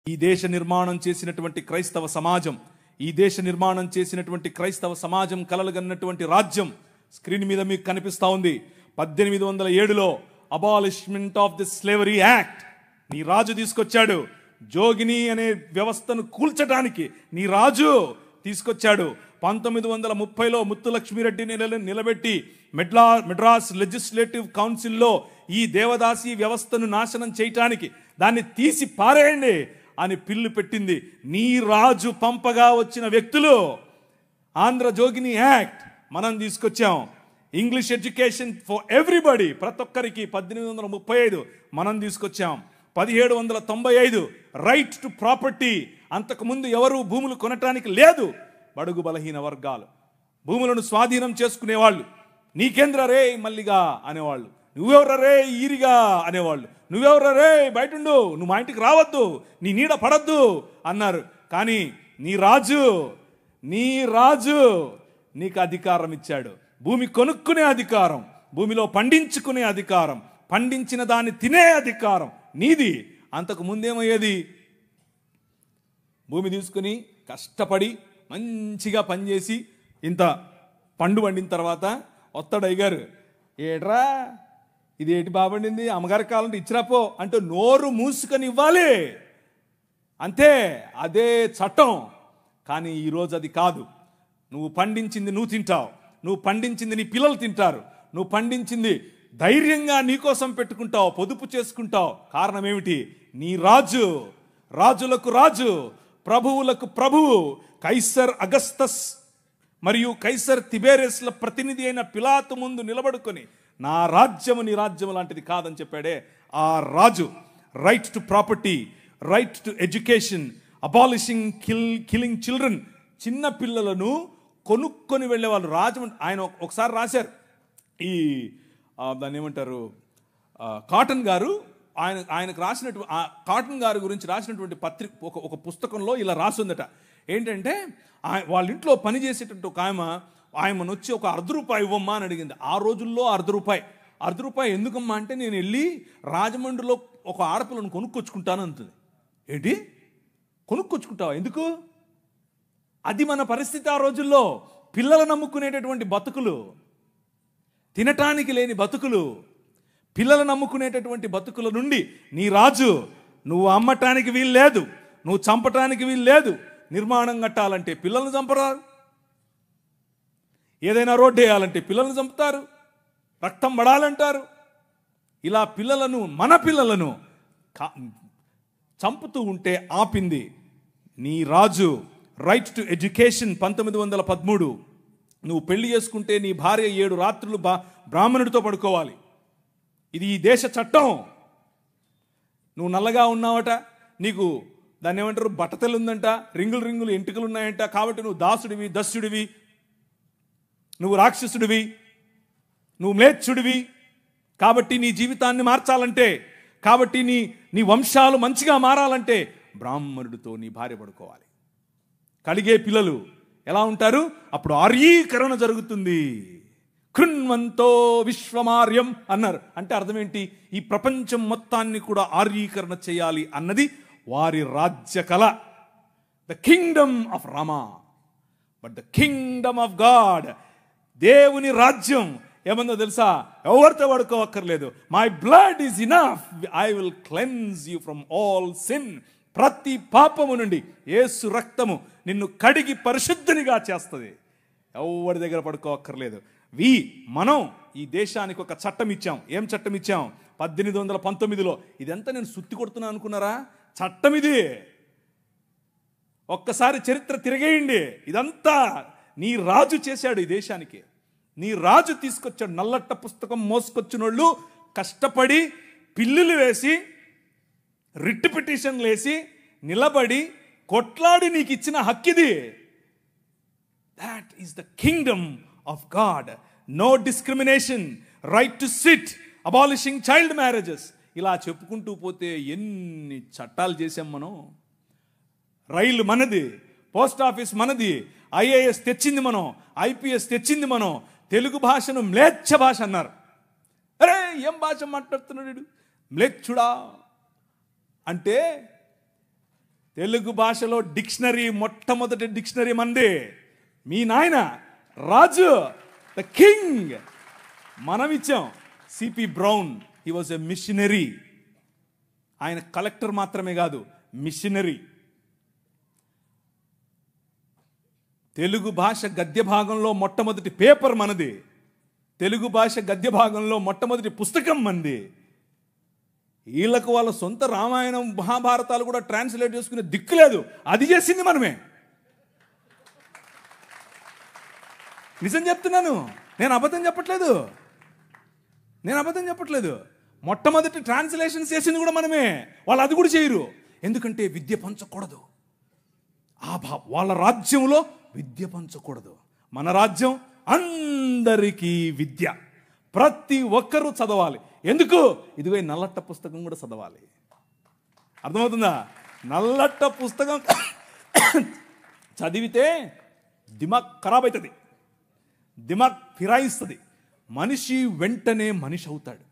ఈ దేశ నిర్మాణం చేసినటువంటి క్రైస్తవ సమాజం, ఈ దేశ నిర్మాణం చేసినటువంటి క్రైస్తవ సమాజం కలలుగన్నటువంటి రాజ్యం స్క్రీన్ మీద మీకు కనిపిస్తా ఉంది. 1807లో abolishment of the slavery act నీ రాజు తీసుకొచ్చాడు. జోగిని అనే వ్యవస్థను కూల్చడానికి నీ రాజు తీసుకొచ్చాడు. 1930లో ముత్తులక్ష్మిరెడ్డిని నిలబెట్టి మెడ్రాస్ లెజిస్లేటివ్ కౌన్సిల్లో ఈ దేవదాసి వ్యవస్థను నాశనం చేయటానికి, దాన్ని తీసి పారేయండి అని పిల్లు పెట్టింది. నీ రాజు పంపగా వచ్చిన వ్యక్తులు ఆంధ్ర జోగిని యాక్ట్ మనం తీసుకొచ్చాం. ఇంగ్లీష్ ఎడ్యుకేషన్ ఫర్ ఎవ్రీబడి, ప్రతి ఒక్కరికి 1835 మనం తీసుకొచ్చాం. 1795 రైట్ టు ప్రాపర్టీ, అంతకుముందు ఎవరు భూములు కొనటానికి లేదు. బడుగు బలహీన వర్గాలు భూములను స్వాధీనం చేసుకునేవాళ్ళు. నీకేంద్ర రే మల్లిగా అనేవాళ్ళు, నువ్వెవర రే ఈరిగా అనేవాళ్ళు, నువ్వెవర రే బయటుండు, నువ్వు మా ఇంటికి రావద్దు, నీ నీడ పడద్దు అన్నారు. కానీ నీ రాజు నీకు అధికారం ఇచ్చాడు. భూమి కొనుక్కునే అధికారం, భూమిలో పండించుకునే అధికారం, పండించిన దాన్ని తినే అధికారం నీది. అంతకు ముందేమయ్యేది, భూమి తీసుకుని కష్టపడి మంచిగా పనిచేసి ఇంత పండు పండిన తర్వాత వస్తాడు అయ్యగారు, ఏట్రా ఇదేంటి బాబండింది, అమ్మగారికి కావాలంటే ఇచ్చిరాపో అంటే నోరు మూసుకొని ఇవ్వాలి అంతే. అదే చట్టం. కానీ ఈరోజు అది కాదు. నువ్వు పండించింది నువ్వు తింటావు, నువ్వు పండించింది నీ పిల్లలు తింటారు, నువ్వు పండించింది ధైర్యంగా నీకోసం పెట్టుకుంటావు, పొదుపు చేసుకుంటావు. కారణం ఏమిటి? నీ రాజు, రాజులకు రాజు, ప్రభువులకు ప్రభువు, కైసర్ అగస్తస్ మరియు కైసర్ తిబేరియస్ల ప్రతినిధి అయిన పిలాతు ముందు నిలబడుకొని నా రాజ్యము నీ రాజ్యము లాంటిది కాదని చెప్పాడే ఆ రాజు. Right to property, right to education, abolishing killing children, చిన్న పిల్లలను కొనుక్కొని వెళ్ళేవాళ్ళు. రాజమండ్రి ఆయన ఒకసారి రాశారు, ఈ దాన్ని ఏమంటారు, కాటన్ గారు ఆయనకు రాసినటువంటి కాటన్ గారి గురించి రాసినటువంటి ఒక పుస్తకంలో ఇలా రాసిందట. ఏంటంటే వాళ్ళ ఇంట్లో పనిచేసేటట్టు ఒక ఆయమను వచ్చి ఒక ₹1 ఇవ్వమ్మా అని అడిగింది. ఆ రోజుల్లో ₹1 ఎందుకమ్మా అంటే, నేను వెళ్ళి రాజమండ్రిలో ఒక ఆడపిల్లను కొనుక్కొచ్చుకుంటాను అంటుంది. ఏంటి కొనుక్కొచ్చుకుంటావా, ఎందుకు? అది మన పరిస్థితి ఆ రోజుల్లో. పిల్లలు నమ్ముకునేటటువంటి బతుకులు, తినటానికి లేని బతుకులు, పిల్లలు నమ్ముకునేటటువంటి బతుకుల నుండి నీ రాజు, నువ్వు అమ్మటానికి వీలు లేదు, నువ్వు చంపటానికి వీలు లేదు. నిర్మాణం కట్టాలంటే పిల్లల్ని చంపరారు, ఏదైనా రోడ్డు వేయాలంటే పిల్లల్ని చంపుతారు, రక్తం పడాలంటారు. ఇలా పిల్లలను, మన పిల్లలను చంపుతూ ఉంటే ఆపింది నీ రాజు. రైట్ టు ఎడ్యుకేషన్ 1913, నువ్వు పెళ్లి చేసుకుంటే నీ భార్య 7 రాత్రులు బ్రాహ్మణుడితో పడుకోవాలి. ఇది ఈ దేశ చట్టం. నువ్వు నల్లగా ఉన్నావట, నీకు దాన్ని ఏమంటారు బట్టతలు ఉందంట, రింగులు ఎంటుకలు ఉన్నాయంట, కాబట్టి నువ్వు దాసుడివి, దస్యుడివి, నువ్వు రాక్షసుడివి, నువ్వు మ్లేచ్ఛుడివి. కాబట్టి నీ జీవితాన్ని మార్చాలంటే, కాబట్టి నీ వంశాలు మంచిగా మారాలంటే బ్రాహ్మణుడితో నీ భార్య పడుకోవాలి. కలిగే పిల్లలు ఎలా ఉంటారు? అప్పుడు ఆర్యీకరణ జరుగుతుంది. కృణ్వంతో విశ్వమార్యం అన్నారు. అంటే అర్థం ఏంటి? ఈ ప్రపంచం మొత్తాన్ని కూడా ఆర్యీకరణ చేయాలి అన్నది వారి రాజ్య కళ. The kingdom of Rama, but the kingdom of God, దేవుని రాజ్యం ఏమందో తెలుసా? ఎవరితో పడుకోవక్కర్లేదు. My blood is enough, I will cleanse you from all sin. ప్రతి పాపము నుండి యేసు రక్తము నిన్ను కడిగి పరిశుద్ధునిగా చేస్తుంది. ఎవరి దగ్గర పడుకోవక్కర్లేదు. మనం ఈ దేశానికి ఒక చట్టం ఇచ్చాం. ఏం చట్టం ఇచ్చాం? 1819లో. ఇదంతా నేను సుత్తి కొడుతున్నా అనుకున్నారా? చట్టం ఇది. ఒక్కసారి చరిత్ర తిరగేయండి. ఇదంతా నీ రాజు చేశాడు ఈ దేశానికి. నీ రాజు తీసుకొచ్చాడు. నల్లట్ట పుస్తకం మోసుకొచ్చినోళ్ళు కష్టపడి పిల్లులు వేసి, రిట్ పిటిషన్లు వేసి, నిలబడి కొట్లాడి నీకు ఇచ్చిన హక్కిది. That is the kingdom of God. No discrimination, right to sit, abolishing child marriages. ఇలా చెప్పుకుంటూ పోతే ఎన్ని చట్టాలు చేశాం మనం. రైలు మనది, పోస్ట్ ఆఫీస్ మనది, ఐఏఎస్ తెచ్చింది మనం, ఐపీఎస్ తెచ్చింది మనం. తెలుగు భాషను మ్లేచ్ఛ భాష అన్నారు. అరే ఏం భాష మాట్లాడుతున్నాడు మ్లేచ్ఛుడా అంటే తెలుగు భాషలో డిక్షనరీ, మొట్టమొదటి డిక్షనరీ మంది. మీ నాయన రాజు, ద కింగ్, మనం ఇచ్చాం. CP brown, he was a machinery. ఆయన కలెక్టర్ మాత్రమే కాదు, మిషనరీ. తెలుగు భాష గద్య భాగంలో మొట్టమొదటి పేపర్ మనది. తెలుగు భాష గద్య భాగంలో మొట్టమొదటి పుస్తకం మనది. వీళ్ళకు వాళ్ళ సొంత రామాయణం, మహాభారతాలు కూడా ట్రాన్స్లేట్ చేసుకునే దిక్కు లేదు. అది చేసింది మనమే. నిజం చెప్తున్నాను, నేను అబద్ధం చెప్పట్లేదు. మొట్టమొదటి ట్రాన్స్లేషన్ చేసింది కూడా మనమే. వాళ్ళు అది కూడా చేయరు. ఎందుకంటే విద్య పంచకూడదు. వాళ్ళ రాజ్యంలో విద్య పంచకూడదు. మన రాజ్యం అందరికీ విద్య, ప్రతి ఒక్కరూ చదవాలి. ఎందుకు? ఇదిగో నల్లట్ట పుస్తకం కూడా చదవాలి. అర్థమవుతుందా? నల్లట్ట పుస్తకం చదివితే దిమాగ్ ఖరాబ్ అవుతుంది, దిమాగ్ ఫిరాయిస్తుంది, మనిషి వెంటనే మనిషి అవుతాడు.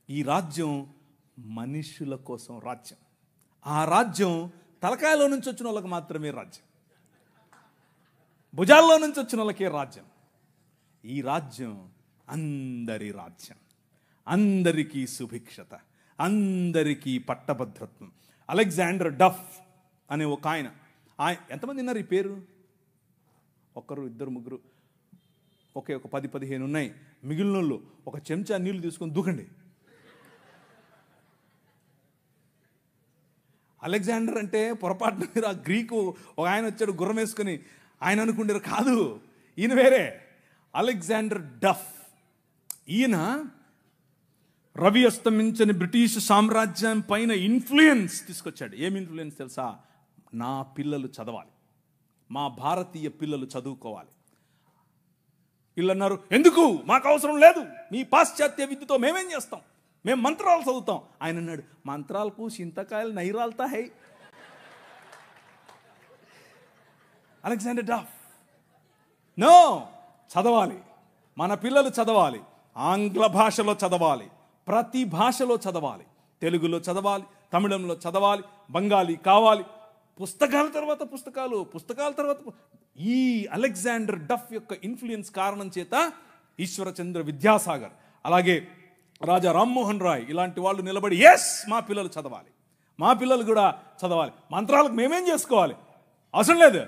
ఈ రాజ్యం మనుషుల కోసం రాజ్యం. ఆ రాజ్యం తలకాయలో నుంచి వచ్చిన వాళ్ళకి మాత్రమే రాజ్యం, భుజాల్లో నుంచి వచ్చిన వాళ్ళకే రాజ్యం. ఈ రాజ్యం అందరి రాజ్యం, అందరికీ సుభిక్షత, అందరికీ పట్టభద్రత్వం. అలెగ్జాండర్ డఫ్ అనే ఒక ఆయన ఎంతమంది ఉన్నారు ఈ పేరు? ఒకరు, ఇద్దరు, ముగ్గురు, ఒకే ఒక 10-15 ఉన్నాయి. మిగిలిన వాళ్ళు ఒక చెంచా నీళ్లు తీసుకొని దూకండి. అలెగ్జాండర్ అంటే పొరపాటున మీరు ఆ గ్రీకు ఒక ఆయన వచ్చాడు గుర్రం వేసుకొని, ఆయన అనుకుంటారు, కాదు, ఈయన వేరే. అలెగ్జాండర్ డఫ్. ఈయన రవి అస్తమించని బ్రిటిష్ సామ్రాజ్యం పైన ఇన్ఫ్లుయెన్స్ తీసుకొచ్చాడు. ఏం ఇన్ఫ్లుయెన్స్ తెలుసా? నా పిల్లలు చదవాలి, మా భారతీయ పిల్లలు చదువుకోవాలి. వీళ్ళు అన్నారు, ఎందుకు, మాకు అవసరం లేదు, మీ పాశ్చాత్య విద్యతో మేమేం చేస్తాం, మేము మంత్రాలు చదువుతాం. ఆయన అన్నాడు, మంత్రాలకు చింతకాయలు నైరాల్తా హై. అలెగ్జాండర్ డఫ్, నో, చదవాలి, మన పిల్లలు చదవాలి, ఆంగ్ల భాషలో చదవాలి, ప్రతి భాషలో చదవాలి, తెలుగులో చదవాలి, తమిళంలో చదవాలి, బెంగాలీ కావాలి, పుస్తకాల తర్వాత పుస్తకాలు, పుస్తకాల తర్వాత. ఈ అలెగ్జాండర్ డఫ్ యొక్క ఇన్ఫ్లుయెన్స్ కారణం చేత ఈశ్వరచంద్ర విద్యాసాగర్, అలాగే రాజా రామ్మోహన్ రాయ్ ఇలాంటి వాళ్ళు నిలబడి, ఎస్, మా పిల్లలు చదవాలి, మా పిల్లలు కూడా చదవాలి, మంత్రాలకు మేమేం చేసుకోవాలి, అవసరం లేదు,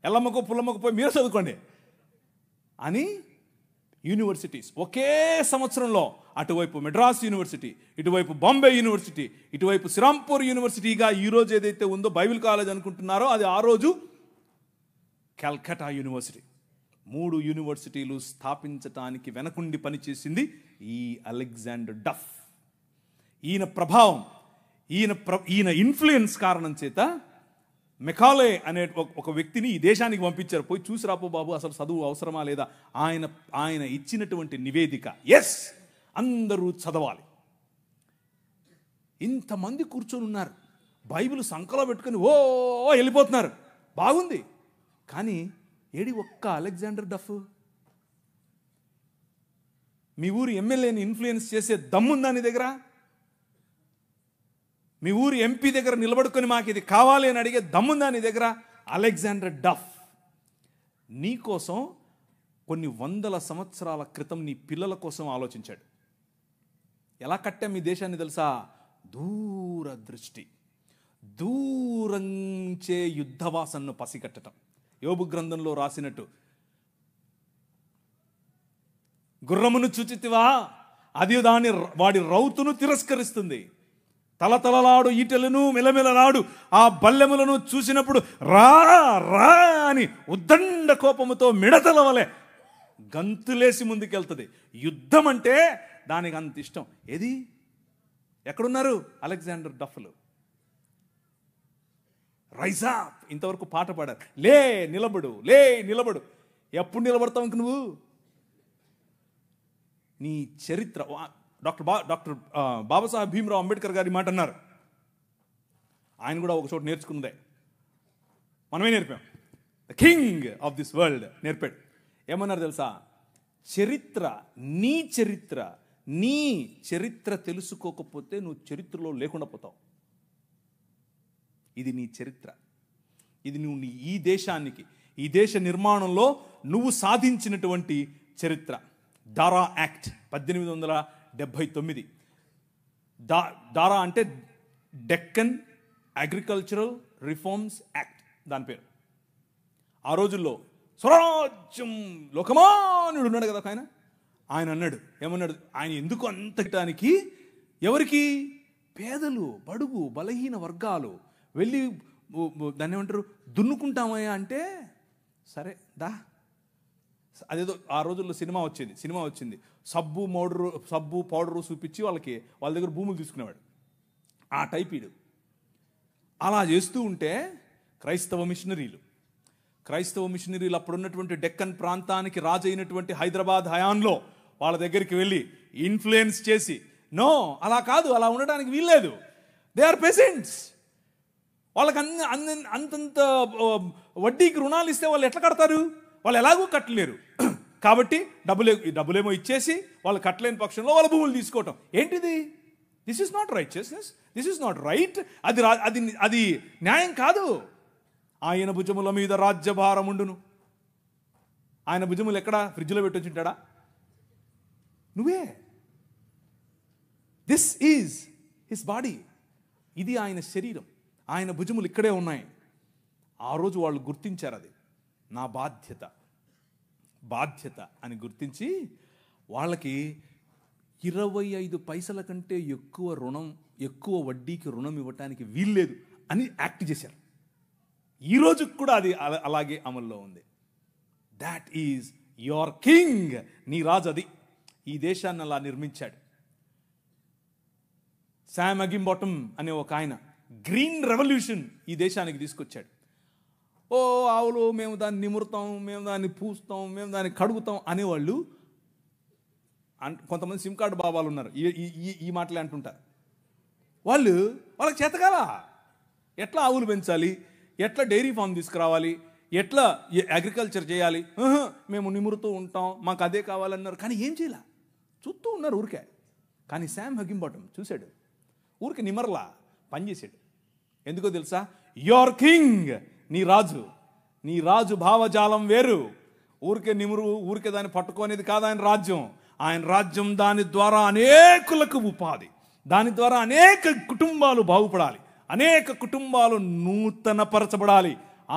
ఎల్లమ్మకు పుల్లమ్మకు పోయి మీరే చదువుకోండి అని యూనివర్సిటీస్ ఒకే సంవత్సరంలో, అటువైపు మెడ్రాస్ యూనివర్సిటీ, ఇటువైపు బాంబే యూనివర్సిటీ, ఇటువైపు శ్రీరాంపూర్ యూనివర్సిటీగా ఈరోజు ఏదైతే ఉందో బైబిల్ కాలేజ్ అనుకుంటున్నారో, అది ఆ రోజు కల్కటా యూనివర్సిటీ. 3 యూనివర్సిటీలు స్థాపించటానికి వెనకుండి పనిచేసింది ఈ అలెగ్జాండర్ డఫ్. ఈయన ప్రభావం, ఈయన ఇన్ఫ్లుయెన్స్ కారణం చేత మెకాలే అనే ఒక వ్యక్తిని ఈ దేశానికి పంపించారు. పోయి చూసి రాపో బాబు, అసలు చదువు అవసరమా లేదా. ఆయన ఇచ్చినటువంటి నివేదిక, ఎస్, అందరూ చదవాలి. ఇంతమంది కూర్చొని ఉన్నారు, బైబిల్ సంకలో పెట్టుకొని ఓ వెళ్ళిపోతున్నారు, బాగుంది. కానీ ఏడి ఒక్క అలెగ్జాండర్ డఫ్? మీ ఊరి ఎమ్మెల్యేని ఇన్ఫ్లుయెన్స్ చేసే దమ్ముందా నీ దగ్గర? మీ ఊరి ఎంపీ దగ్గర నిలబడుకొని మాకు ఇది కావాలి అని అడిగే దమ్ముందా నీ దగ్గర? అలెగ్జాండర్ డఫ్ నీ కోసం కొన్ని 100 సంవత్సరాల క్రితం నీ పిల్లల కోసం ఆలోచించాడు. ఎలా కట్టాం మీ దేశాన్ని తెలుసా? దూరదృష్టి, దూరంచే యుద్ధవాసనను పసిగట్టడం. యోబు గ్రంథంలో రాసినట్టు, గుర్రమును చూచితివా, అది వాడి రౌతును తిరస్కరిస్తుంది, తలతలలాడు ఈటెలను మెలమెలలాడు ఆ బల్లెములను చూసినప్పుడు రా రా అని ఉద్దండ కోపముతో మిడతల వలె గంతులేసి ముందుకెళ్తుంది. యుద్ధం అంటే దానికి అంత ఇష్టం. ఏది, ఎక్కడున్నారు అలెగ్జాండర్ డఫ్లు? రైజ్ అప్, ఇంతవరకు పాట పాడారు, లే నిలబడు, లే నిలబడు. ఎప్పుడు నిలబడతావు ఇంక నువ్వు? నీ చరిత్ర. డాక్టర్ బాబాసాహెబ్ భీమ్రావ్ అంబేద్కర్ గారి మాట అన్నారు. ఆయన కూడా ఒక చోట నేర్చుకున్నదే, మనమే నేర్పాం. The king of this world నేర్పాడు. ఏమన్నారు తెలుసా? చరిత్ర, నీ చరిత్ర తెలుసుకోకపోతే నువ్వు చరిత్రలో లేకుండా పోతావు. ఇది నీ చరిత్ర. ఇది నువ్వు ఈ దేశానికి, ఈ దేశ నిర్మాణంలో నువ్వు సాధించినటువంటి చరిత్ర. దారా యాక్ట్ 1879. దారా అంటే డెక్కన్ అగ్రికల్చరల్ రిఫార్మ్స్ యాక్ట్ దాని పేరు. ఆ రోజుల్లో స్వరాజ్యం లోకమాన్యుడు ఉన్నాడు కదా ఆయన అన్నాడు, ఏమన్నాడు, ఆయన ఎందుకు అంతటానికి ఎవరికి? పేదలు, బడుగు, బలహీన వర్గాలు వెళ్ళి దాన్ని ఏమంటారు, దున్నుకుంటామయ్యా అంటే, సరే దా. అదేదో ఆ రోజుల్లో సినిమా వచ్చింది సబ్బు పౌడరు చూపించి వాళ్ళ దగ్గర భూములు తీసుకునేవాడు. ఆ టైప్ ఈడు. అలా చేస్తూ ఉంటే క్రైస్తవ మిషనరీలు అప్పుడున్నటువంటి డెక్కన్ ప్రాంతానికి రాజు అయినటువంటి హైదరాబాద్ హయాంలో వాళ్ళ దగ్గరికి వెళ్ళి ఇన్ఫ్లుయెన్స్ చేసి, నో అలా కాదు, అలా ఉండడానికి వీల్లేదు, దే ఆర్ పెసెంట్స్, వాళ్ళకి అంతంత వడ్డీకి రుణాలు ఇస్తే వాళ్ళు ఎట్లా కడతారు? వాళ్ళు ఎలాగూ కట్టలేరు. కాబట్టి డబ్బులేమో ఇచ్చేసి వాళ్ళు కట్టలేని పక్షంలో వాళ్ళ భూములు తీసుకోవటం ఏంటిది? This is not righteousness, this is not right. అది న్యాయం కాదు. ఆయన భుజముల మీద రాజ్యభారముండును. ఆయన భుజములు ఎక్కడ? ఫ్రిడ్జ్లో పెట్టొచ్చుంటాడా? నువ్వే. This is his body. ఇది ఆయన శరీరం, ఆయన భుజములు ఇక్కడే ఉన్నాయి. ఆ రోజు వాళ్ళు గుర్తించారు, అది నా బాధ్యత అని గుర్తించి వాళ్ళకి 25 పైసల కంటే ఎక్కువ వడ్డీకి రుణం ఇవ్వటానికి వీల్లేదు అని యాక్ట్ చేశారు. ఈ రోజుకి కూడా అది అలాగే అమల్లో ఉంది. That is your king. నీ రాజు అది. ఈ దేశాన్ని అలా నిర్మించాడు. శామ్ అగింబాటమ్ అనే ఒక ఆయన గ్రీన్ రెవల్యూషన్ ఈ దేశానికి తీసుకొచ్చాడు. ఆవులు మేము దాన్ని నిమురుతాం, మేము దాన్ని పూస్తాం, మేము దాన్ని కడుగుతాం అనేవాళ్ళు. కొంతమంది సిమ్ కార్డు బాబాలు ఉన్నారు, ఈ మాటలే అంటుంటారు. వాళ్ళకి చేతకాల ఎట్లా ఆవులు పెంచాలి, ఎట్లా డైరీ ఫామ్ తీసుకురావాలి, ఎట్లా అగ్రికల్చర్ చేయాలి, మేము నిమురుతూ ఉంటాం, మాకు అదే కావాలన్నారు. కానీ ఏం చేయాల, చూస్తూ ఉన్నారు ఊరికే. కానీ శామ్ అగింబాటమ్ చూశాడు, ఊరికి నిమర్లా పనిచేశాడు. ఎందుకో తెలుసా? యువర్ కింగ్, నీ రాజు భావజాలం వేరు. ఊరికే దాన్ని పట్టుకోనేది కాదు ఆయన రాజ్యం. ఆయన రాజ్యం దాని ద్వారా అనేకులకు ఉపాధి, దాని ద్వారా అనేక కుటుంబాలు బాగుపడాలి, అనేక కుటుంబాలు నూతనపరచబడాలి.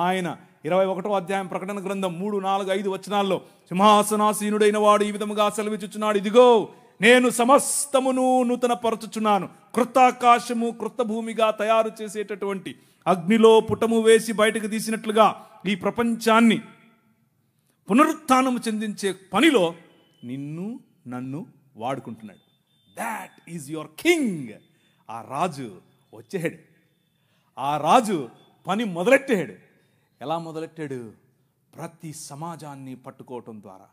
ఆయన 21వ అధ్యాయం ప్రకటన గ్రంథం 3, 4, 5 వచనాల్లో సింహాసనాసీనుడైన వాడు ఈ విధముగా సెలవిచ్చుచున్నాడు, ఇదిగో నేను సమస్తమును నూతనపరచుచున్నాను, క్రొత్త ఆకాశము క్రొత్త భూమిగా తయారు చేసేటటువంటి అగ్నిలో పుటము వేసి బయటకు తీసినట్లుగా ఈ ప్రపంచాన్ని పునరుత్థానము చెందించే పనిలో నిన్ను నన్ను వాడుకుంటున్నాడు. That is your king. ఆ రాజు వచ్చాడు, ఆ రాజు పని మొదలెట్టాడు. ఎలా మొదలెట్టాడు? ప్రతి సమాజాన్ని పట్టుకోవటం ద్వారా,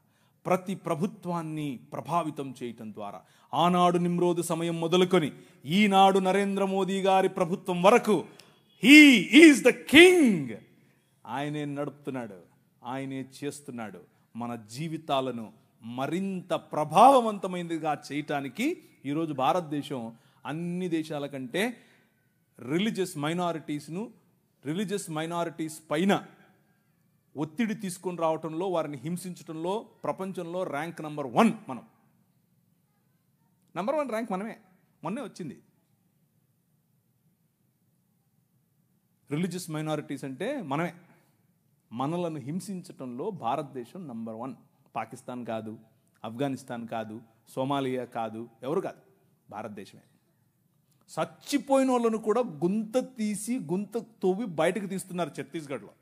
ప్రతి ప్రభుత్వాన్ని ప్రభావితం చేయటం ద్వారా. ఆనాడు నిమ్రోదు సమయం మొదలుకొని ఈనాడు నరేంద్ర మోదీ గారి ప్రభుత్వం వరకు హీ ఈజ్ ద కింగ్. ఆయనే నడుపుతున్నాడు, ఆయనే చేస్తున్నాడు. మన జీవితాలను మరింత ప్రభావవంతమైనదిగా చేయటానికి ఈరోజు భారతదేశం అన్ని దేశాల కంటే రిలీజియస్ మైనారిటీస్ పైన ఒత్తిడి తీసుకొని రావటంలో, వారిని హింసించడంలో ప్రపంచంలో ర్యాంక్ నంబర్ 1 మనం. నంబర్ 1 ర్యాంక్ మొన్నే వచ్చింది. రిలీజియస్ మైనారిటీస్ అంటే మనమే. మనలను హింసించటంలో భారతదేశం నంబర్ 1. పాకిస్తాన్ కాదు, ఆఫ్ఘనిస్తాన్ కాదు, సోమాలియా కాదు, ఎవరు కాదు, భారతదేశమే. చచ్చిపోయిన వాళ్ళను కూడా గుంత తవ్వి బయటకు తీస్తున్నారు ఛత్తీస్గఢ్లో.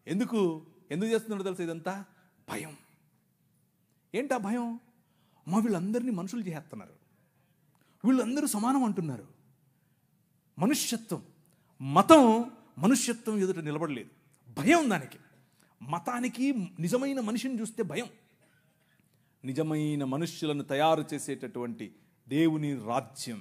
ఎందుకు చేస్తున్నారో తెలుసా? ఇదంతా భయం. ఏంటా భయం? వీళ్ళందరినీ మనుషులు చేస్తున్నారు, వీళ్ళందరూ సమానం అంటున్నారు. మనుష్యత్వం, మతం మనుష్యత్వం ఎదుట నిలబడలేదు. భయం దానికి. మతానికి నిజమైన మనిషిని చూస్తే భయం. నిజమైన మనుష్యులను తయారు చేసేటటువంటి దేవుని రాజ్యం,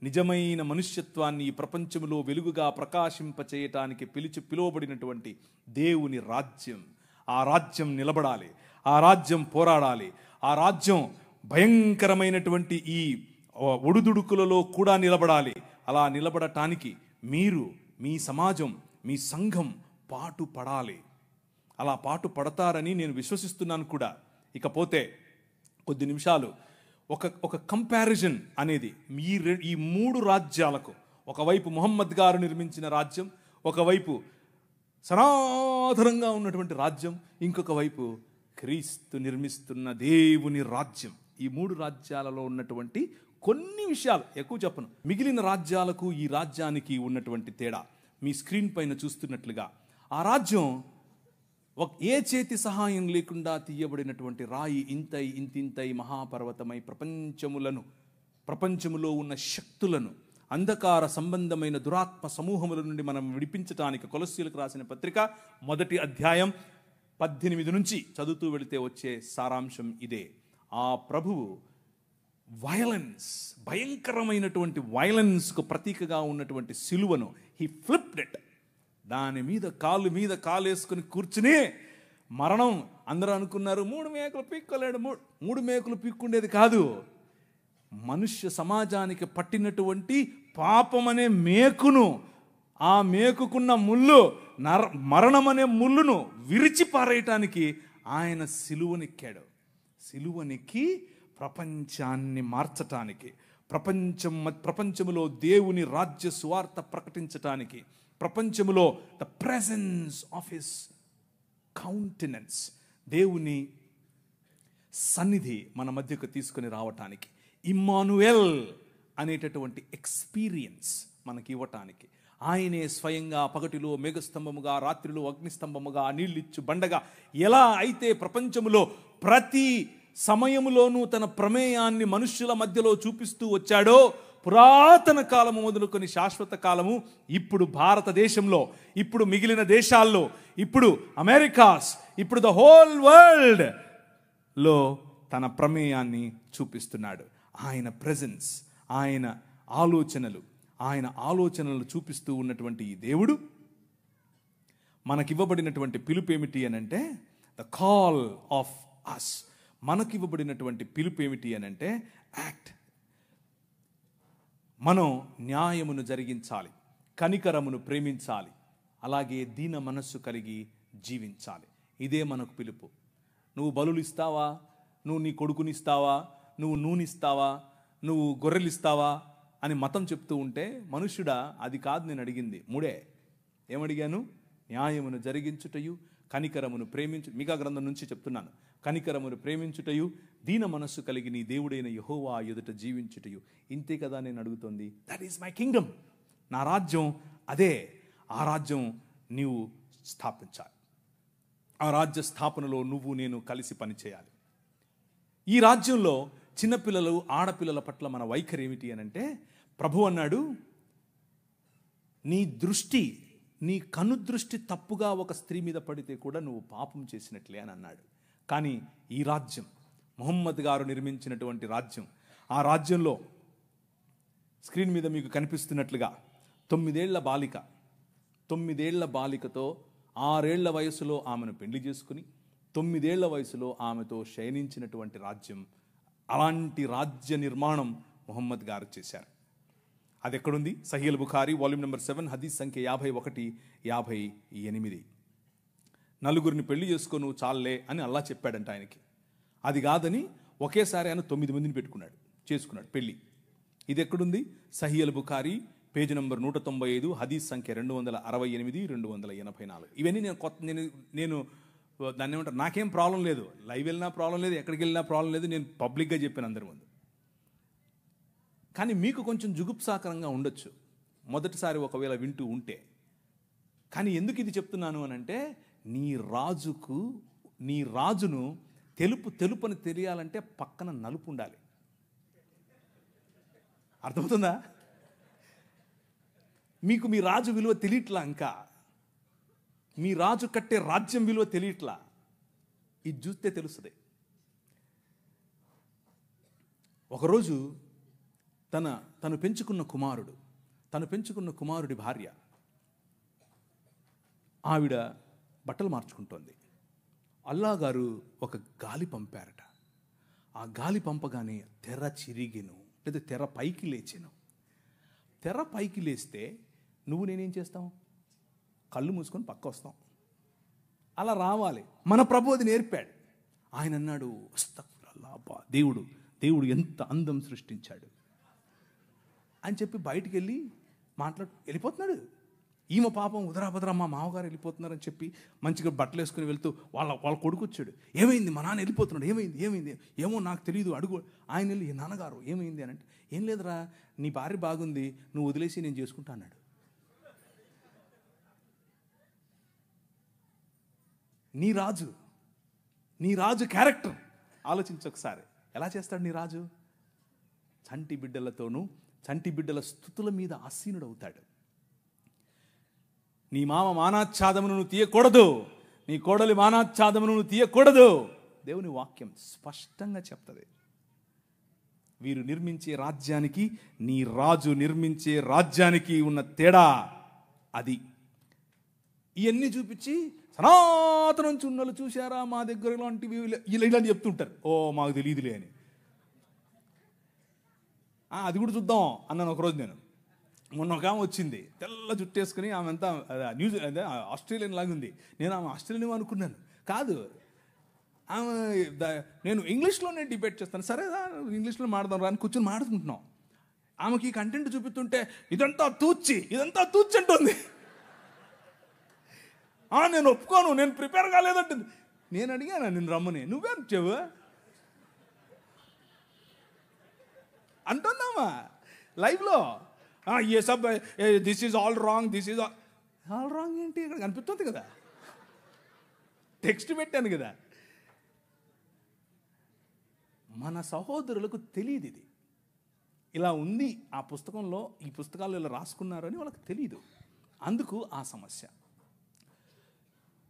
నిజమైన మనుష్యత్వాన్ని ఈ ప్రపంచంలో వెలుగుగా ప్రకాశింపచేయటానికి పిలువబడినటువంటి దేవుని రాజ్యం. ఆ రాజ్యం నిలబడాలి, ఆ రాజ్యం పోరాడాలి, ఆ రాజ్యం భయంకరమైనటువంటి ఈ ఒడుదుడుకులలో కూడా నిలబడాలి. అలా నిలబడటానికి మీరు మీ సమాజం, మీ సంఘం పాటు పడాలి. అలా పాటు పడతారని నేను విశ్వసిస్తున్నాను కూడా. ఇకపోతే కొద్ది నిమిషాలు ఒక కంపారిజన్ అనేది ఈ 3 రాజ్యాలకు, ఒకవైపు ముహమ్మద్ గారు నిర్మించిన రాజ్యం, ఒకవైపు సనాతనంగా ఉన్నటువంటి రాజ్యం, ఇంకొక వైపు క్రీస్తు నిర్మిస్తున్న దేవుని రాజ్యం. ఈ 3 రాజ్యాలలో ఉన్నటువంటి కొన్ని విషయాలు, ఎక్కువ చెప్పను, మిగిలిన రాజ్యాలకు ఈ రాజ్యానికి ఉన్నటువంటి తేడా మీ స్క్రీన్ పైన చూస్తున్నట్లుగా, ఆ రాజ్యం ఏ చేతి సహాయం లేకుండా తీయబడినటువంటి రాయి ఇంతింతై మహాపర్వతమై ప్రపంచములో ఉన్న శక్తులను, అంధకార సంబంధమైన దురాత్మ సమూహముల నుండి మనం విడిపించటానికి కొలస్సీలకు రాసిన పత్రిక 1వ అధ్యాయం 18 నుంచి చదువుతూ వెళితే వచ్చే సారాంశం ఇదే. ఆ ప్రభువు భయంకరమైనటువంటి వైలెన్స్కు ప్రతీకగా ఉన్నటువంటి సిలువను హీ ఫ్లిప్డ్ ఇట్. దాని మీద కాలు వేసుకుని కూర్చుని మరణం. అందరూ అనుకున్నారు 3 మేకులు పీక్కోలేడు. 3 మేకులు పీక్కుండేది కాదు, మనుష్య సమాజానికి పట్టినటువంటి పాపం అనే మేకును, ఆ మేకుకున్న ముళ్ళు, మరణం అనే ముళ్ళును విరిచి పారేయటానికి ఆయన సిలువనెక్కాడు. సిలువనెక్కి ప్రపంచాన్ని మార్చటానికి, ప్రపంచములో దేవుని రాజ్య సువార్త ప్రకటించటానికి, ప్రపంచములో the presence of his countenance, దేవుని సన్నిధి మన మధ్యకు తీసుకుని రావటానికి, ఇమ్మానుయేల్ అనేటటువంటి ఎక్స్పీరియన్స్ మనకి ఇవ్వటానికి, ఆయనే స్వయంగా పగటిలో మేఘస్తంభముగా, రాత్రిలో అగ్నిస్తంభముగా, నీళ్ళిచ్చు బండగా ఎలా అయితే ప్రపంచములో ప్రతి సమయములోనూ తన ప్రమేయాన్ని మనుష్యుల మధ్యలో చూపిస్తూ వచ్చాడో, పురాతన కాలము మొదలుకొని శాశ్వత కాలము, ఇప్పుడు భారతదేశంలో, ఇప్పుడు మిగిలిన దేశాల్లో, ఇప్పుడు అమెరికాస్, ఇప్పుడు ద హోల్ వరల్డ్ లో తన ప్రమేయాన్ని చూపిస్తున్నాడు. ఆయన ప్రెజెన్స్, ఆయన ఆలోచనలు చూపిస్తూ ఉన్నటువంటి ఈ దేవుడు మనకివ్వబడినటువంటి పిలుపు ఏమిటి అనంటే ద కాల్ ఆఫ్ అస్. మనకివ్వబడినటువంటి పిలుపు ఏమిటి అనంటే యాక్ట్. మనం న్యాయమును జరిగించాలి, కనికరమును ప్రేమించాలి, అలాగే దీన మనస్సు కలిగి జీవించాలి. ఇదే మనకు పిలుపు. నువ్వు బలులు ఇస్తావా, నువ్వు నీ కొడుకునిస్తావా, నువ్వు నూనె నువ్వు గొర్రెలిస్తావా అని మతం చెప్తూ ఉంటే, మనుష్యుడా అది కాదు నేను అడిగింది, 3 ఏమడిగాను? న్యాయమును జరిగించుటయు, కనికరమును ప్రేమించు, మీకా గ్రంథం నుంచి చెప్తున్నాను, కనికరమును ప్రేమించుటయు, దీన మనస్సు కలిగి నీ దేవుడైన యెహోవా ఎదుట జీవించుటయు. ఇంతే కదా నేను అడుగుతోంది. That is my Kingdom. నా రాజ్యం అదే. ఆ రాజ్యం నీవు స్థాపించాలి. ఆ రాజ్య స్థాపనలో నువ్వు నేను కలిసి పనిచేయాలి. ఈ రాజ్యంలో చిన్నపిల్లలు, ఆడపిల్లల పట్ల మన వైఖరి ఏమిటి అనంటే, ప్రభు అన్నాడు, నీ కనుదృష్టి తప్పుగా ఒక స్త్రీ మీద పడితే కూడా నువ్వు పాపం చేసినట్లే అని అన్నాడు. కానీ ఈ రాజ్యం, ముహమ్మద్ గారు నిర్మించినటువంటి రాజ్యం, ఆ రాజ్యంలో స్క్రీన్ మీద మీకు కనిపిస్తున్నట్లుగా 9 ఏళ్ల బాలికతో 6 ఏళ్ల వయసులో ఆమెను పెళ్లి చేసుకుని 9 ఏళ్ల వయసులో ఆమెతో శయనించినటువంటి రాజ్యం. అలాంటి రాజ్య నిర్మాణం ముహమ్మద్ గారు చేశారు. అది ఎక్కడుంది? సహీహ్ బుఖారీ వాల్యూమ్ నెంబర్ 7 హదీస్ సంఖ్య 51-58. 4 పెళ్లి చేసుకో నువ్వు చాలే అని అల్లా చెప్పాడంట ఆయనకి. అది కాదని ఒకేసారి ఆయన 9 మందిని చేసుకున్నాడు పెళ్లి. ఇది ఎక్కడుంది? సహీహ్ బుఖారీ పేజ్ నంబర్ 195 హదీస్ సంఖ్య 268-284. ఇవన్నీ నేను దాన్ని ఏమంటారు, నాకేం ప్రాబ్లం లేదు, లైవ్ వెళ్ళినా ప్రాబ్లం లేదు, ఎక్కడికి వెళ్ళినా ప్రాబ్లం లేదు, నేను పబ్లిక్గా చెప్పాను అందరి ముందు. కానీ మీకు కొంచెం జుగుప్సాకరంగా ఉండొచ్చు మొదటిసారి ఒకవేళ వింటూ ఉంటే. కానీ ఎందుకు ఇది చెప్తున్నాను అనంటే, నీ రాజును తెలుపని తెలియాలంటే పక్కన నలుపు ఉండాలి. అర్థమవుతుందా? మీకు మీ రాజు విలువ తెలియట్లా, ఇంకా మీ రాజు కట్టే రాజ్యం విలువ తెలియట్లా. ఇది చూస్తే తెలుస్తుంది. ఒకరోజు తను పెంచుకున్న కుమారుడి భార్య, ఆవిడ బట్టలు మార్చుకుంటోంది. అల్లా గారు ఒక గాలి పంపారట. ఆ గాలి పంపగానే తెర చిరిగెను, లేదా తెర పైకి లేచెను. తెర పైకి లేస్తే నువ్వు నేనేం చేస్తాం? కళ్ళు మూసుకొని పక్క వస్తాం. అలా రావాలి. మన ప్రభు అది నేర్పాడు. ఆయన అన్నాడు, అస్తగ్ఫిరుల్లాహ్, దేవుడు ఎంత అందం సృష్టించాడు అని చెప్పి బయటికి వెళ్ళి వెళ్ళిపోతున్నాడు. ఈమె పాపం ఉదరాభద్ర మా మామగారు వెళ్ళిపోతున్నారని చెప్పి మంచిగా బట్టలు వేసుకుని వెళ్తూ వాళ్ళ కొడుకు వచ్చాడు. ఏమైంది, మా నాన్న వెళ్ళిపోతున్నాడు, ఏమైంది ఏమో నాకు తెలియదు, అడుగు. ఆయన వెళ్ళి, నాన్నగారు ఏమైంది అని అంటే, ఏం లేదురా, నీ భార్య బాగుంది, నువ్వు వదిలేసి నేను చేసుకుంటా అన్నాడు. నీ రాజు క్యారెక్టర్ ఆలోచించు ఒకసారి. ఎలా చేస్తాడు నీ రాజు? చంటి బిడ్డలతోనూ చంటి బిడ్డల స్తుతుల మీద ఆసీనుడవుతాడు. నీ మామ మానాచ్ఛాదమును నువ్వు తీయకూడదు, నీ కోడలి మానాచ్ఛాదమును నువ్వు తీయకూడదు. దేవుని వాక్యం స్పష్టంగా చెప్తుంది. వీరు నిర్మించే రాజ్యానికి, నీ రాజు నిర్మించే రాజ్యానికి ఉన్న తేడా అది. ఇవన్నీ చూపించి సనాతనం చున్నలు చూశారా మా దగ్గర ఇలాంటివి ఇలా చెప్తుంటారు. ఓ మాకు తెలియదులే అని. అది కూడా చూద్దాం అన్నాను ఒకరోజు. నేను మొన్న ఒక ఆమె వచ్చింది, తెల్ల జుట్టేసుకుని, ఆమె అంతా ఆస్ట్రేలియన్ లాగా ఉంది. నేను ఆమె ఆస్ట్రేలియన్ అనుకున్నాను. కాదు, ఆమె నేను ఇంగ్లీష్లోనే డిబేట్ చేస్తాను. సరే ఇంగ్లీష్లో మాడదాం రా అని కూర్చొని మాడుకుంటున్నాం. ఆమెకి కంటెంట్ చూపిస్తుంటే ఇదంతా తూచి అంటుంది. నేను ఒప్పుకోను, నేను ప్రిపేర్ కాలేదంటుంది. నేను అడిగాను, నేను రమ్మని, నువ్వే వచ్చావు అంటుందామా లైవ్లో. ఏ సబ్ దిస్ ఈజ్ ఆల్ రాంగ్ ఏంటి ఇక్కడ కనిపిస్తుంది కదా, టెక్స్ట్ పెట్టాను కదా. మన సహోదరులకు తెలియదు ఇది ఇలా ఉంది, ఆ పుస్తకంలో ఈ పుస్తకాలు ఇలా రాసుకున్నారని వాళ్ళకి తెలియదు. అందుకు ఆ సమస్య.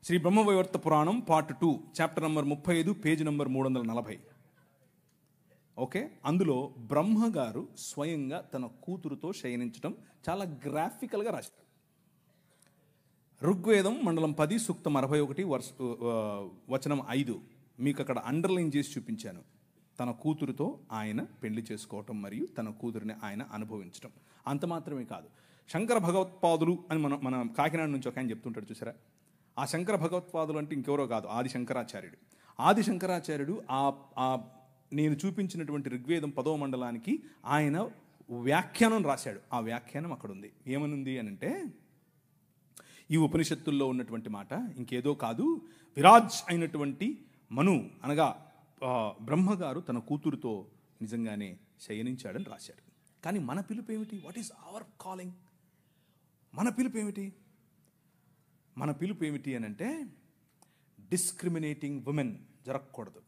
శ్రీ బ్రహ్మవైవర్త పురాణం part 2 chapter number 35 page number 340. Okay, అందులో బ్రహ్మగారు స్వయంగా తన కూతురుతో శయనించడం చాలా గ్రాఫికల్గా రాశారు. ఋగ్వేదం మండలం 10 సూక్తం 61 వచనం 5 మీకు అక్కడ అండర్లైన్ చేసి చూపించాను. తన కూతురుతో ఆయన పెళ్లి చేసుకోవటం మరియు తన కూతురిని ఆయన అనుభవించడం. అంత మాత్రమే కాదు, శంకర భగవత్పాదులు అని మన కాకినాడ నుంచి ఒక ఆయన చెప్తుంటాడు చూసారా. ఆ శంకర భగవత్పాదులు అంటే ఇంకెవరో కాదు, ఆది శంకరాచార్యుడు నేను చూపించినటువంటి ఋగ్వేదం 10వ మండలానికి ఆయన వ్యాఖ్యానం రాశాడు. ఆ వ్యాఖ్యానం అక్కడ ఉంది. ఏమనుంది అని అంటే, ఈ ఉపనిషత్తుల్లో ఉన్నటువంటి మాట ఇంకేదో కాదు, విరాజ్ అయినటువంటి మను అనగా బ్రహ్మగారు తన కూతురుతో నిజంగానే శయనించాడని రాశాడు. కానీ మన పిలుపు ఏమిటి? What is our calling? మన పిలుపు ఏమిటి అని అంటే, డిస్క్రిమినేటింగ్ ఉమెన్ జరగకూడదు,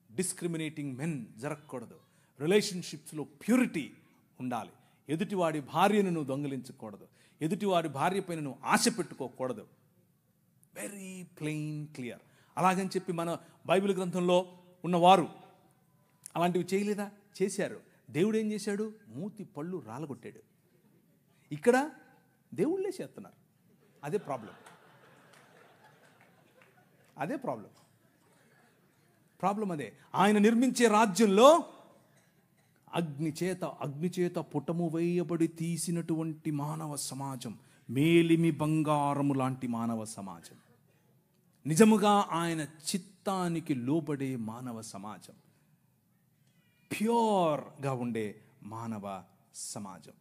డిస్క్రిమినేటింగ్ మెన్ జరగకూడదు, రిలేషన్షిప్స్లో ప్యూరిటీ ఉండాలి, ఎదుటివాడి భార్యను నువ్వు దొంగిలించకూడదు, ఎదుటివాడి భార్య పైన నువ్వు ఆశ పెట్టుకోకూడదు. Very plain clear. అలాగని చెప్పి మన బైబిల్ గ్రంథంలో ఉన్నవారు అలాంటివి చేయలేదా? చేశారు. దేవుడు ఏం చేశాడు? మూతి పళ్ళు రాలగొట్టాడు. ఇక్కడ దేవుళ్ళే చేస్తున్నారు. అదే ప్రాబ్లం. అదే ఆయన నిర్మించే రాజ్యంలో అగ్నిచేత పుటము వేయబడి తీసినటువంటి మానవ సమాజం, మేలిమి బంగారము లాంటి మానవ సమాజం, నిజముగా ఆయన చిత్తానికి లోబడే మానవ సమాజం, ప్యూర్గా ఉండే మానవ సమాజం.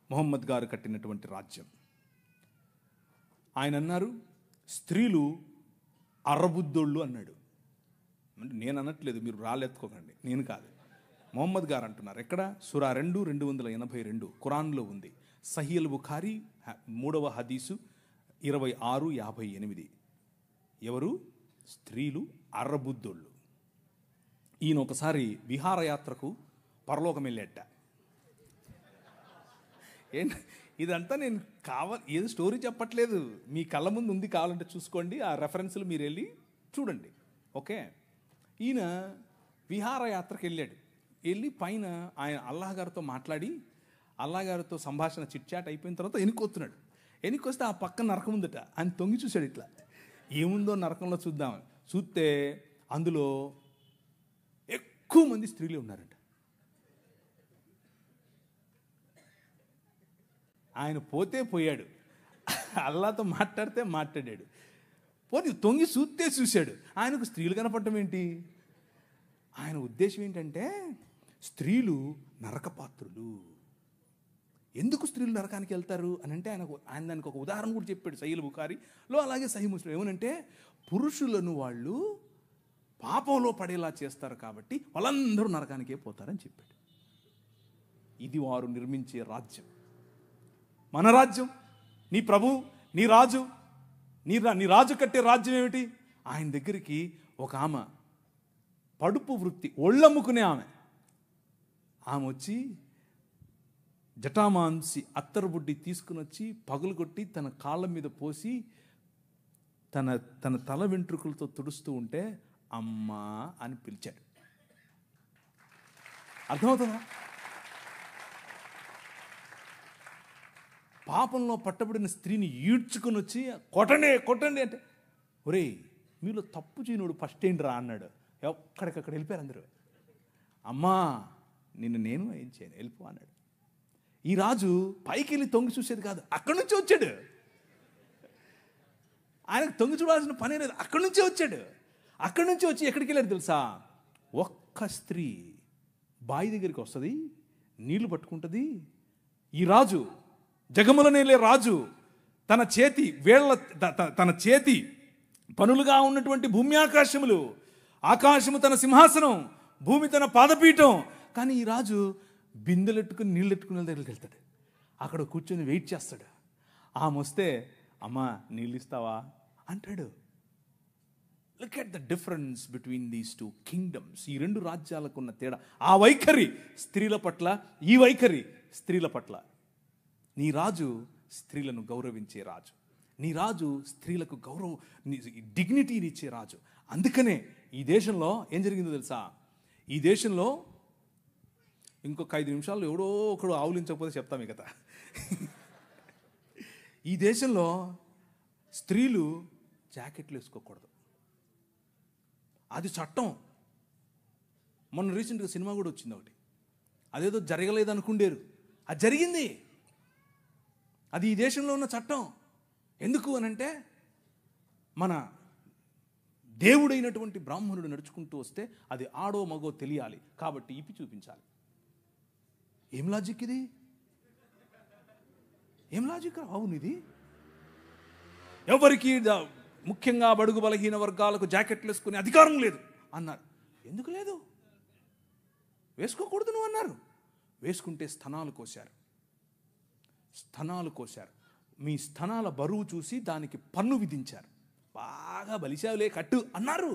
మొహమ్మద్ గారు కట్టినటువంటి రాజ్యం. ఆయన అన్నారు, స్త్రీలు అరబుద్దోళ్ళు అన్నాడు. అంటే నేను అనట్లేదు, మీరు రాళ్ళెత్తుకోకండి, నేను కాదు, మొహమ్మద్ గారు అంటున్నారు. ఎక్కడ? సూరా 2:282 ఖురాన్లో ఉంది. సహీల్ బుఖారీ 3వ హదీసు 26:58. ఎవరు? స్త్రీలు అర్రబుద్దోళ్ళు. ఈయన ఒకసారి విహారయాత్రకు పరలోకం వెళ్ళేట. ఇదంతా నేను ఏదో స్టోరీ చెప్పట్లేదు, మీ కళ్ళ ముందు ఉంది, కావాలంటే చూసుకోండి, ఆ రెఫరెన్స్లు మీరు వెళ్ళి చూడండి. ఓకే, ఈయన విహారయాత్రకు వెళ్ళి పైన ఆయన అల్లాహ్ గారితో మాట్లాడి, అల్లాహ్ గారితో సంభాషణ చిట్చాట్ అయిపోయిన తర్వాత ఎనికొస్తే ఆ పక్కన నరకం ఉందట. ఆయన తొంగి చూశాడు, ఇట్లా ఏముందో నరకంలో చూస్తే అందులో ఎక్కువ మంది స్త్రీలు ఉన్నారంట. ఆయన పోతే పోయాడు, అల్లాతో మాట్లాడితే మాట్లాడాడు, పోనీ తొంగి చూస్తే చూశాడు. ఆయనకు స్త్రీలు కనపడటం ఏంటి? ఆయన ఉద్దేశం ఏంటంటే స్త్రీలు నరకపాత్రులు. ఎందుకు స్త్రీలు నరకానికి వెళ్తారు అని అంటే ఆయన దానికి ఒక ఉదాహరణ కూడా చెప్పాడు సహీహ్ బుఖారీలో, అలాగే సహీహ్ ముస్లిం. ఏమనంటే పురుషులను వాళ్ళు పాపంలో పడేలా చేస్తారు కాబట్టి వాళ్ళందరూ నరకానికే పోతారని చెప్పాడు. ఇది వారు నిర్మించే రాజ్యం. మన రాజ్యం, నీ ప్రభు, నీ రాజు, నీ రాజు కట్టే రాజ్యం ఏమిటి? ఆయన దగ్గరికి ఒక ఆమె పడుపు వృత్తి, ఒళ్ళమ్ముకునే ఆమె వచ్చి జటామాంసి అత్తరుబుడ్డి తీసుకుని వచ్చి పగులు కొట్టి తన కాళ్ళ మీద పోసి తన తల వెంట్రుకలతో తుడుస్తూ ఉంటే అమ్మా అని పిలిచాడు. అర్థమవుతుందా? పాపంలో పట్టబడిన స్త్రీని ఈడ్చుకుని వచ్చి కొట్టండి కొట్టండి అంటే, ఒరేయ్ మీలో తప్పు చేయనుడు ఫస్ట్ ఏంటి రా అన్నాడు. ఎక్కడికక్కడ వెళ్ళిపోయారు అందరూ. అమ్మా నిన్ను నేను ఏం చేయను, వెళ్ళిపో అన్నాడు. ఈ రాజు పైకి వెళ్ళి తొంగి చూసేది కాదు, అక్కడి నుంచి వచ్చాడు. ఆయనకు తొంగి చూడాల్సిన పని లేదు, అక్కడి నుంచే వచ్చాడు. అక్కడి నుంచి వచ్చి ఎక్కడికి వెళ్ళాడు తెలుసా? ఒక్క స్త్రీ బావి దగ్గరికి వస్తుంది, నీళ్లు పట్టుకుంటుంది. ఈ రాజు, జగములనేలే రాజు, తన చేతి పనులుగా ఉన్నటువంటి భూమి ఆకాశములు, ఆకాశము తన సింహాసనం, భూమి తన పాదపీఠం. కానీ ఈ రాజు బిందెలెట్టుకుని నీళ్ళెట్టుకునే దగ్గరికి వెళ్తాడు. అక్కడ కూర్చొని వెయిట్ చేస్తాడు. ఆమె వస్తే అమ్మా నీళ్ళు ఇస్తావా అంటాడు. Look at the difference between these two kingdoms. ఈ రెండు రాజ్యాలకు ఉన్న తేడా. ఆ వైఖరి స్త్రీల పట్ల, ఈ వైఖరి స్త్రీల పట్ల. నీ రాజు స్త్రీలను గౌరవించే రాజు, నీ రాజు స్త్రీలకు డిగ్నిటీని ఇచ్చే రాజు. అందుకనే ఈ దేశంలో ఏం జరిగిందో తెలుసా? ఈ దేశంలో ఇంకొక 5 నిమిషాల్లో ఎవడో ఒకడు ఆవులించకపోతే చెప్తాం ఈ కథ. ఈ దేశంలో స్త్రీలు జాకెట్లు వేసుకోకూడదు, అది చట్టం. మొన్న రీసెంట్గా సినిమా కూడా వచ్చింది ఒకటి, అదేదో జరగలేదు అనుకుండేరు, అది జరిగింది. అది ఈ దేశంలో ఉన్న చట్టం. ఎందుకు అనంటే మన దేవుడైనటువంటి బ్రాహ్మణుడు నడుచుకుంటూ వస్తే అది ఆడో మగో తెలియాలి కాబట్టి ఇప్పి చూపించాలి. ఏం లాజిక్ ఇది? ఏం లాజిక్? అవును, ఇది ఎవరికి ముఖ్యంగా బడుగు బలహీన వర్గాలకు జాకెట్లు వేసుకునే అధికారం లేదు అన్నారు. ఎందుకు లేదు? వేసుకోకూడదు నువ్వు అన్నారు. వేసుకుంటే స్తనాలు కోశారు. మీ స్తనాల బరువు చూసి దానికి పన్ను విధించారు. బాగా బలిశావులే కట్టు అన్నారు.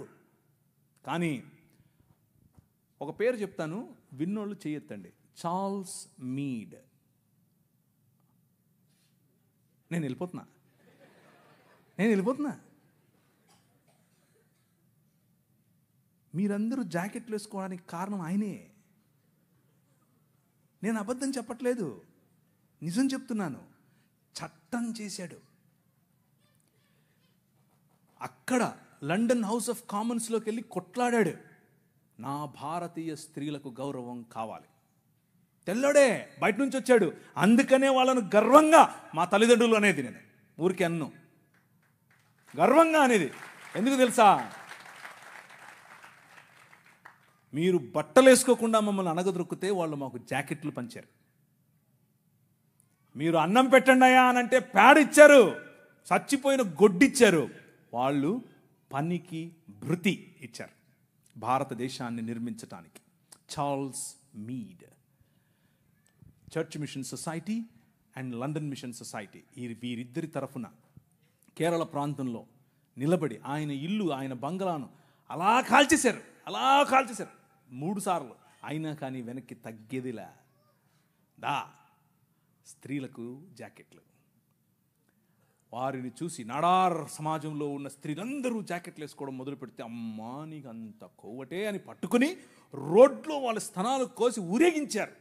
కానీ ఒక పేరు చెప్తాను, విన్నోళ్ళు చేయొద్దండి. Charles Mead. నేను వెళ్ళిపోతున్నా. మీరందరూ జాకెట్లు వేసుకోవడానికి కారణం ఆయనే. నేను అబద్ధం చెప్పట్లేదు, నిజం చెప్తున్నాను. చట్టం చేశాడు. అక్కడ లండన్ హౌస్ ఆఫ్ కామన్స్లోకి వెళ్ళి కొట్లాడాడు. నా భారతీయ స్త్రీలకు గౌరవం కావాలి. తెల్లోడే బయట నుంచి వచ్చాడు. అందుకనే వాళ్ళను గర్వంగా మా తల్లిదండ్రులు అనేది, నేను ఊరికి అన్ను గర్వంగా అనేది. ఎందుకు తెలుసా? మీరు బట్టలు వేసుకోకుండా మమ్మల్ని అనగదొరికితే వాళ్ళు మాకు జాకెట్లు పంచారు. మీరు అన్నం పెట్టండి అయ్యా అని అంటే ప్యాడ్ ఇచ్చారు, చచ్చిపోయిన గొడ్డిచ్చారు. వాళ్ళు పనికి భృతి ఇచ్చారు భారతదేశాన్ని నిర్మించటానికి. Charles Mead, church mission society and London mission society, వీరిద్దరి తరఫున కేరళ ప్రాంతంలో నిలబడి ఆయన ఇల్లు, ఆయన బంగ్లాను అలా కాల్చేశారు 3 సార్లు. అయినా కానీ వెనక్కి తగ్గేదిలా. స్త్రీలకు జాకెట్లు. వారిని చూసి నాడార్ సమాజంలో ఉన్న స్త్రీలందరూ జాకెట్లు వేసుకోవడం మొదలు పెడితే, అమ్మా నీకు అంత కొవ్వటే అని పట్టుకుని రోడ్లో వాళ్ళ స్తనాలు కోసి ఊరేగించారు.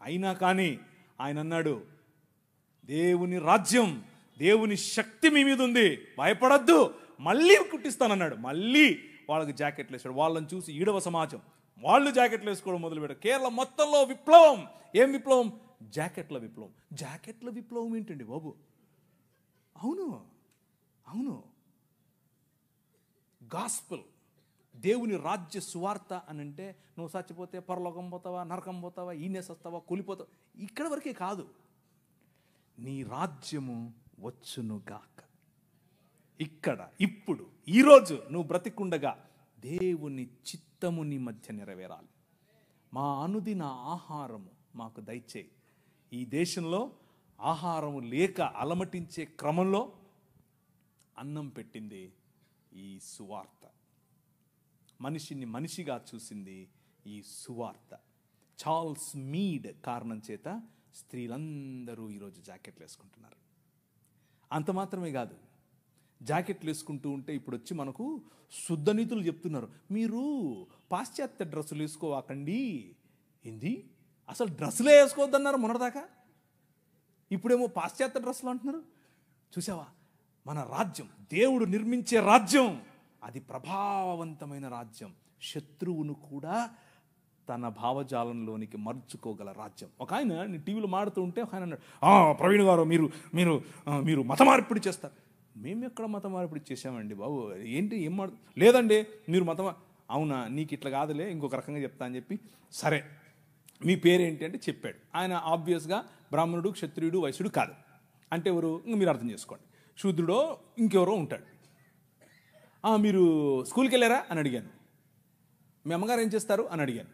అయినా కానీ ఆయన అన్నాడు, దేవుని రాజ్యం, దేవుని శక్తి మీ మీద ఉంది, భయపడద్దు, మళ్ళీ కుట్టిస్తానన్నాడు. మళ్ళీ వాళ్ళకి జాకెట్లు వేసాడు. వాళ్ళని చూసి ఈడవ సమాజం వాళ్ళు జాకెట్లు వేసుకోవడం మొదలుపెట్టారు. కేరళ మొత్తంలో విప్లవం. ఏం విప్లవం? జాకెట్ల విప్లవం. జాకెట్ల విప్లవం ఏంటండి బాబు? అవును, అవును. గాస్పెల్, దేవుని రాజ్య సువార్త అని అంటే నువ్వు చచ్చిపోతే పరలోకం పోతావా, నరకం పోతావా, ఈనేసొస్తావా, కూలిపోతావా, ఇక్కడ వరకే కాదు. నీ రాజ్యము వచ్చునుగాక. ఇక్కడ ఇప్పుడు ఈరోజు నువ్వు బ్రతికుండగా దేవుని చిత్తము నీ మధ్య నెరవేరాలి. మా అనుదిన ఆహారము మాకు దయచేయి. ఈ దేశంలో ఆహారము లేక అలమటించే క్రమంలో అన్నం పెట్టింది ఈ సువార్త. మనిషిని మనిషిగా చూసింది ఈ సువార్త. చార్ల్స్ మీడ్ కారణం చేత స్త్రీలందరూ ఈరోజు జాకెట్లు వేసుకుంటున్నారు. అంత మాత్రమే కాదు, జాకెట్లు వేసుకుంటూ ఉంటే ఇప్పుడు వచ్చి మనకు శుద్ధనీతులు చెప్తున్నారు. మీరు పాశ్చాత్య డ్రెస్సులు వేసుకోవాకండి. ఏంది, అసలు డ్రెస్సులే వేసుకోవద్దన్నారు మొన్నటిదాకా, ఇప్పుడేమో పాశ్చాత్య డ్రెస్సులు అంటున్నారు. చూసావా, మన రాజ్యం, దేవుడు నిర్మించే రాజ్యం, అది ప్రభావవంతమైన రాజ్యం. శత్రువును కూడా తన భావజాలంలోనికి మర్చుకోగల రాజ్యం. ఒక ఆయన నేను టీవీలో మాడుతూ ఉంటే ఒక ఆయన అన్నాడు, ప్రవీణ్ గారు మీరు మీరు మీరు మత మార్పిడి చేస్తారు. మేము ఎక్కడ మత మార్పిడి చేసామండి బాబు? ఏంటి, ఏం లేదండి మీరు అవునా, నీకు ఇట్లా కాదులే, ఇంకొక రకంగా చెప్తా అని చెప్పి, సరే మీ పేరేంటి అంటే చెప్పాడు. ఆయన ఆబ్వియస్గా బ్రాహ్మణుడు, క్షత్రియుడు, వైశ్యుడు కాదు. అంటే ఎవరు, మీరు అర్థం చేసుకోండి, శూద్రుడో ఇంకెవరో ఉంటాడు. మీరు స్కూల్కి వెళ్ళారా అని అడిగాను. మీ అమ్మగారు ఏం చేస్తారు అని అడిగాను.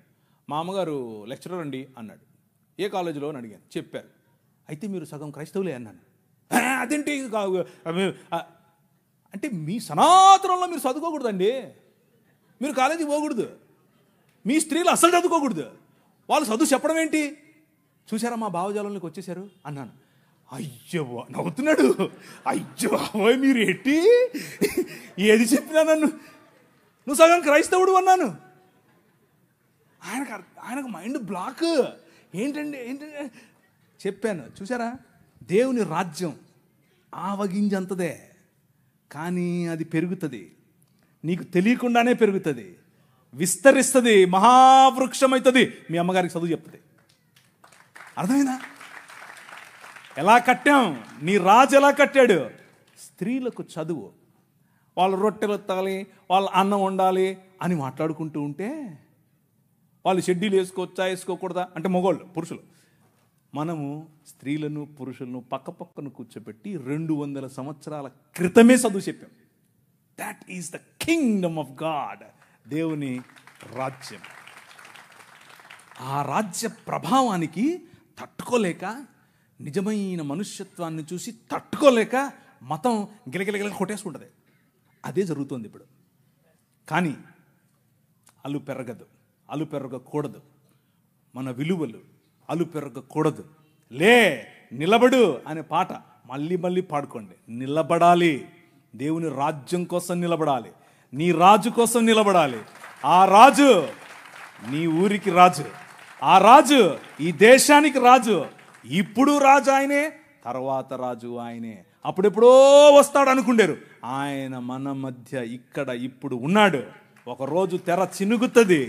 మా అమ్మగారు లెక్చరర్ అండి అన్నాడు. ఏ కాలేజీలో అని అడిగాను. చెప్పారు. అయితే మీరు సగం క్రైస్తవులే అన్నాను. అదేంటి అంటే మీ సనాతనంలో మీరు చదువుకోకూడదండి, మీరు కాలేజీకి పోకూడదు, మీ స్త్రీలు అస్సలు చదువుకోకూడదు, వాళ్ళు చదువు చెప్పడం ఏంటి? చూసారా మా భావజాలంలోకి వచ్చేసారు అన్నాను. అయ్యో నవ్వుతున్నాడు. అయ్యో మీరు ఎట్టి ఏది చెప్పినా నన్ను నువ్వు సగం క్రైస్తవుడు అన్నాను. ఆయనకు మైండ్ బ్లాక్. ఏంటండి చెప్పాను. చూసారా, దేవుని రాజ్యం ఆవగింజంతదే, కానీ అది పెరుగుతుంది, నీకు తెలియకుండానే పెరుగుతుంది, విస్తరిస్తుంది, మహావృక్షం అవుతుంది. మీ అమ్మగారికి చదువు చెప్తుంది. అర్థమైందా? ఎలా కట్టాం, నీ రాజు ఎలా కట్టాడు? స్త్రీలకు చదువు, వాళ్ళు రొట్టెలు ఎత్తాలి, వాళ్ళు అన్నం వండాలి అని మాట్లాడుకుంటూ ఉంటే, వాళ్ళు షెడ్యూల్ వేసుకోవచ్చా వేసుకోకూడదా అంటే మగవాళ్ళు, పురుషులు, మనము స్త్రీలను పురుషులను పక్క పక్కన కూర్చోబెట్టి 200 సంవత్సరాల క్రితమే చదువు చెప్పాం. That is the kingdom of God, దేవుని రాజ్యం. ఆ రాజ్య ప్రభావానికి తట్టుకోలేక, నిజమైన మనుష్యత్వాన్ని చూసి తట్టుకోలేక మతం గిలగిలగిల కొట్టేసుకుంటుంది. అదే జరుగుతుంది ఇప్పుడు. కానీ అలు పెరగకూడదు. మన విలువలు అలు పెరగకూడదు. నిలబడు అనే పాట మళ్ళీ మళ్ళీ పాడుకోండి. నిలబడాలి, దేవుని రాజ్యం కోసం నిలబడాలి, నీ రాజు కోసం నిలబడాలి. ఆ రాజు నీ ఊరికి రాజు, ఆ రాజు ఈ దేశానికి రాజు. ఇప్పుడు రాజు ఆయనే, తర్వాత రాజు ఆయనే. అప్పుడెప్పుడో వస్తాడు అనుకుంటారు, ఆయన మన మధ్య ఇక్కడ ఇప్పుడు ఉన్నాడు. ఒకరోజు తెర చినుగుతుంది,